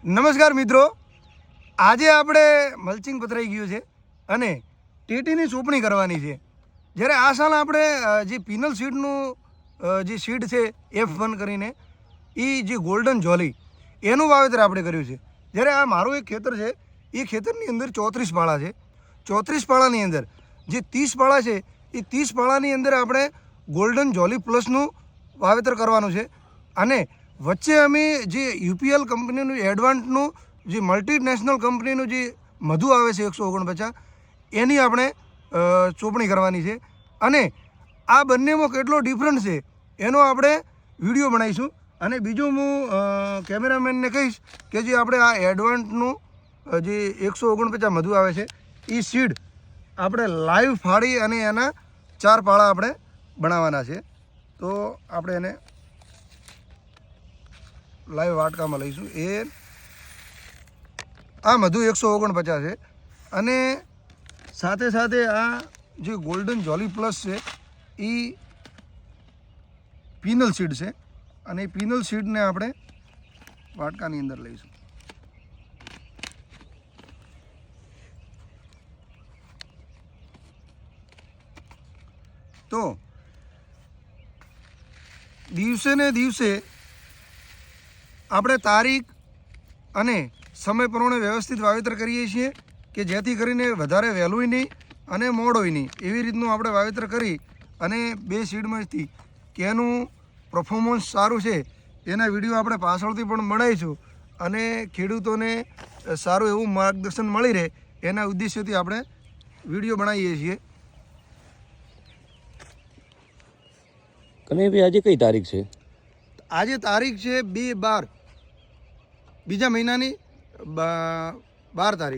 નમસ્કાર મિત્રો, આજે આપણે મલ્ચિંગ પથરાઈ ગયું છે અને ટેટીની સોંપણી કરવાની છે. જ્યારે આ સાલ આપણે જે પિનલ સીડનું જે સીડ છે F1 કરીને એ જે ગોલ્ડન જોલી એનું વાવેતર આપણે કર્યું છે. જ્યારે આ મારું એક ખેતર છે, એ ખેતરની અંદર 34 પાળા છે. 34 પાળાની અંદર જે 30 પાળા છે એ 30 પાળાની અંદર આપણે ગોલ્ડન જોલી પ્લસનું વાવેતર કરવાનું છે. અને વચ્ચે અમે જે UPL કંપનીનું એડવાન્સનું જે મલ્ટીનેશનલ કંપનીનું જે મધુ આવે છે 149 એની આપણે ચોપણી કરવાની છે. અને આ બંનેમાં કેટલો ડિફરન્સ છે એનો આપણે વિડીયો બનાવીશું. અને બીજું હું કેમેરામેનને કહીશ કે જે આપણે આ એડવાન્સનું જે 149 મધુ આવે છે એ સીડ આપણે લાઈવ ફાડી અને એના 4 પાળા આપણે બનાવવાના છે. તો આપણે એને લાઈવ વાટકામાં લઈશું. એ આ મધુ 149 છે અને સાથે સાથે આ જે ગોલ્ડન જોલી પ્લસ છે એ પિનલ સીડ છે અને એ પિનલ સીડને આપણે વાટકાની અંદર લઈશું. તો દિવસે ને દિવસે આપણે તારીખ અને સમય પ્રમાણે વ્યવસ્થિત વાવેતર કરીએ છીએ કે જેથી કરીને વધારે વહેલુંય નહીં અને મોડોય નહીં એવી રીતનું આપણે વાવેતર કરી અને બે સીડમાંથી કે એનું પરફોર્મન્સ સારું છે એના વિડીયો આપણે પાછળથી પણ બનાવીશું અને ખેડૂતોને સારું એવું માર્ગદર્શન મળી રહે એના ઉદ્દેશ્યથી આપણે વિડીયો બનાવીએ છીએ. કનૈયાભાઈ આજે કઈ તારીખ છે? આજે તારીખ છે 2/12 બીજા મહિનાની 12 તારીખ.